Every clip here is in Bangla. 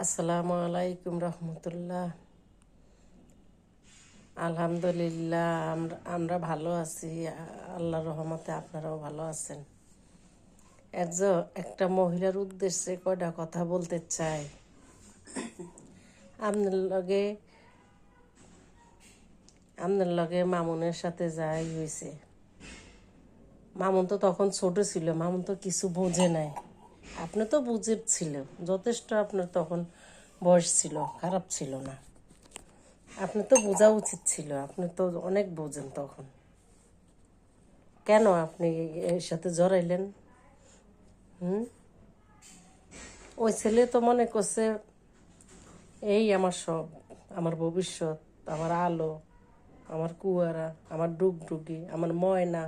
আসসালামু আলাইকুম রহমতুল্লাহ। আলহামদুলিল্লাহ, আমরা ভালো আছি। আল্লাহর রহমতে আপনারাও ভালো আছেন। একটা মহিলার উদ্দেশ্যে কয়টা কথা বলতে চাই। আপনার লগে আপনার লগে মামুনের সাথে যাই হয়েছে। মামুন তো তখন ছোট ছিল, মামুন তো কিছু বোঝে নাই। আপনি তো বুঝে ছিল যথেষ্ট, আপনার তখন বয়স ছিল, খারাপ ছিল না। আপনি তো বোঝা উচিত ছিল, আপনি তো অনেক বোঝেন তখন। কেন আপনি এর সাথে জড়াইলেন? ওই ছেলে তো মনে করছে এই আমার সব, আমার ভবিষ্যৎ, আমার আলো, আমার কুয়ারা, আমার ডুগডুগি, আমার ময়না,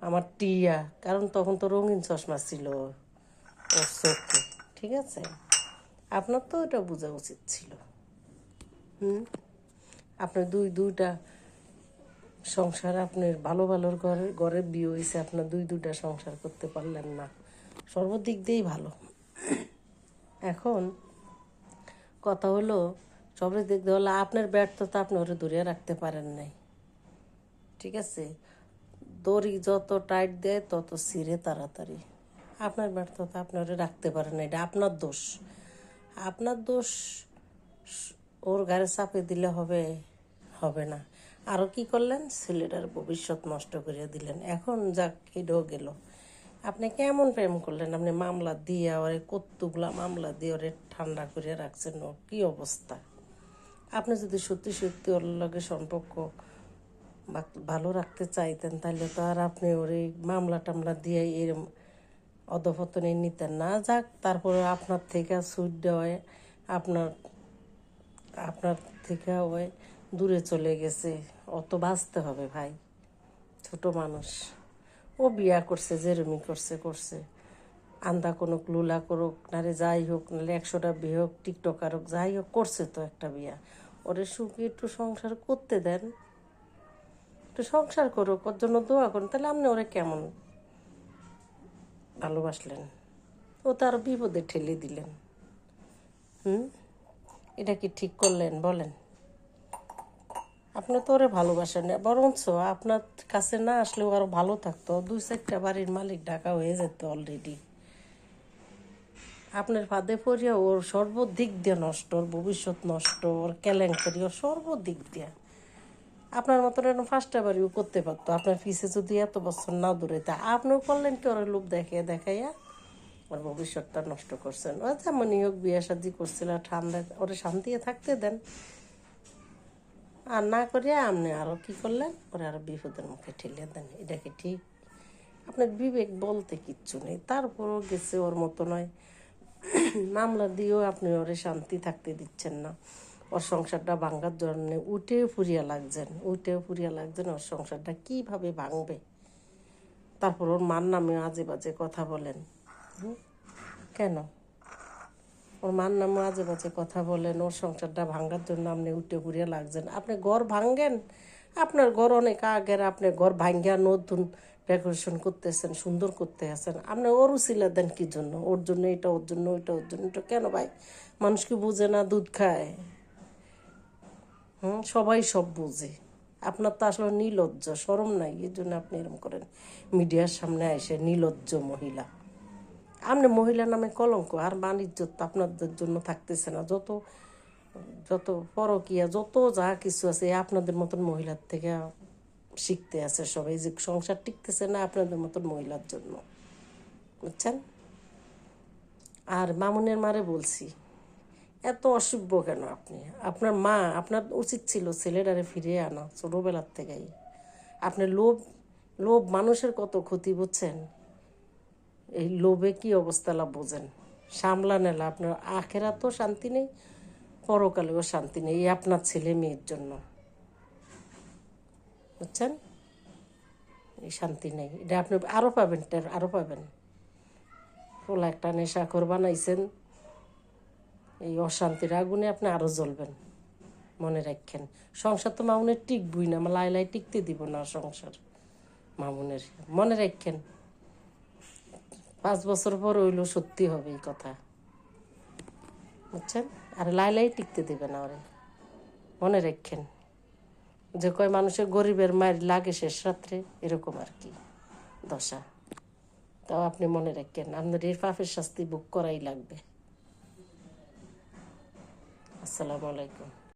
আমার টিয়া। কারণ তখন তো রঙিন চশমা ছিল ওর চোখে। ঠিক আছে, আপনার তো এটা বোঝা উচিত ছিল। আপনার দুইটা সংসার, আপনার ভালো ভালোর ঘরে বিয়ে হয়েছে, আপনার দুইটা সংসার করতে পারলেন না। সর্বদিক দিয়েই ভালো। এখন কথা হলো, সবের দিক দিয়ে হলো আপনার ব্যর্থতা, আপনি ওরে ধরিয়ে রাখতে পারেন নাই। ঠিক আছে, দড়ি যত টাইট দেয় তত ছিঁড়ে তাড়াতাড়ি। আপনার ব্যর্থতা, আপনি ওরে রাখতে পারেন না, এটা আপনার দোষ। আপনার দোষ ওর গায়ে চাপে দিলে হবে? হবে না। আরও কি করলেন? ছেলেটার ভবিষ্যৎ নষ্ট করে দিলেন। এখন যাক, এটাও গেল। আপনি কেমন প্রেম করলেন? আপনি মামলা দিয়ে ওরে, কতগুলা মামলা দিয়ে ওরে ঠান্ডা করে রাখছেন। ওর কী অবস্থা! আপনি যদি সত্যি সত্যি ওর লগে সম্পর্ক ভালো রাখতে চাইতেন, তাহলে তো আর আপনি ওর এই মামলা টামলা দিয়ে এরম অধপতনে নিতেন না। যাক, তারপরে আপনার থেকে সুইট দেওয়ায় আপনার আপনার থেকে ওই দূরে চলে গেছে। অত বাঁচতে হবে ভাই, ছোট মানুষ। ও বিয়া করছে, যেরমি করছে করছে। আন্দা কোনো লুলা করুক নারে যাই হোক, নাহলে 100টা বিয়ে হোক, টিকটকার হোক, যাই হোক, করছে তো একটা বিয়া। ওরে সুখী একটু সংসার করতে দেন, একটু সংসার করুক, ওর জন্য দোয়া করুন। তাহলে আপনি ওরে কেমন ভালোবাসলেন? ও তো আরো বিপদে ঠেলে দিলেন। এটা কি ঠিক করলেন বলেন? আপনি তো ওরে ভালোবাসেন না, বরঞ্চ আপনার কাছে না আসলেও আরো ভালো থাকতো। 2-4টা বাড়ির মালিক ডাকা হয়ে যেত অলরেডি। আপনার ফাঁদে পড়িয়া ওর সর্বদিক দিয়ে নষ্ট, ওর ভবিষ্যৎ নষ্ট, ওর কেলেঙ্কারি, ওর সর্বদিক দিয়ে। আপনার মতন এরকম 5টা বাড়িও করতে পারতো, আপনার পিছে যদি এত বছর না দূরে। তা আপনিও করলেন কি? ওর লোভ দেখাইয়া ওর ভবিষ্যৎটা নষ্ট করছেন। ও যেমনই হোক, বিয়ে শাদি করছিল, ঠান্ডা ওরে শান্তিতে থাকতে দেন। আর না করিয়া আপনি আরও কী করলেন? ওরে আরও বিপদের মুখে ঠেলে দেন। এটা কি ঠিক? আপনার বিবেক বলতে কিচ্ছু নেই। তারপরও গেছে ওর মতো নয়। মামলা দিয়েও আপনি ওরে শান্তি থাকতে দিচ্ছেন না। ওর সংসারটা ভাঙার জন্য উঠেও ফুরিয়া লাগছেন। ওর সংসারটা কীভাবে ভাঙবে? তারপর ওর মার নামে আজে বাজে কথা বলেন। কেন ওর মার নামে আজে বাজে কথা বলেন? ওর সংসারটা ভাঙার জন্য আপনি উঠে ফুরিয়া লাগছেন। আপনি ঘর ভাঙ্গেন, আপনার ঘর অনেক আগের। আপনি ঘর ভাঙ্গিয়া নতুন ডেকোরেশন করতেছেন, সুন্দর করতে আছেন। আপনি ওর উছিলা দেন কী জন্য? ওর জন্য এটা, ওর জন্য ওইটা, ওর জন্য এটা। কেন ভাই? মানুষ কি বুঝে না? দুধ খায়? সবাই সব বুঝে। আপনার তো আসলে নির্লজ্জ, শরম নাই, এই জন্য আপনি এরকম করেন। মিডিয়ার সামনে এসে নির্লজ্জ মহিলা। আপনি মহিলা নামে কলঙ্ক। আর বাণিজ্য তো আপনাদের জন্য থাকতেছে না। যত যত পরকীয়া, যত যা কিছু আছে, আপনাদের মতন মহিলার থেকে শিখতে আছে সবাই। যে সংসার টিকতেছে না আপনাদের মতন মহিলার জন্য, বুঝছেন? আর মামুনের মারে বলছি, এত অসভ্য কেন আপনি? আপনার মা, আপনার উচিত ছিল ছেলেটারে ফিরিয়ে আনা ছোটোবেলার থেকেই। আপনি লোভ, লোভ মানুষের কত ক্ষতি, বুঝছেন? এই লোভে কী অবস্থা লাভ বোঝেন? সামলান এলা আপনার আখেরা তো শান্তি নেই, পরকালেও শান্তি নেই। এই আপনার ছেলে মেয়ের জন্য, বুঝছেন? এই শান্তি নেই, এটা আপনি আরও পাবেন, আরও পাবেন। পোলা একটা নেশাখোর বানাইছেন, এই অশান্তির আগুনে আপনি আরও জ্বলবেন। মনে রাখেন, সংসার তো মামুনের টিকবই না, লাই টিকতে দিব না সংসার মামুনের। মনে রাখেন, 5 বছর পর হইলেও সত্যি হবে এই কথা। বুঝছেন? আর লাই টিকতে দেবে না ওরে, মনে রাখেন। যে কয় মানুষের গরিবের মায়ের লাগে শেষ রাত্রে, এরকম আর কি দশা। তাও আপনি মনে রাখেন, আপনার এই পাপের শাস্তি ভোগ করাই লাগবে। আসসালামু আলাইকুম।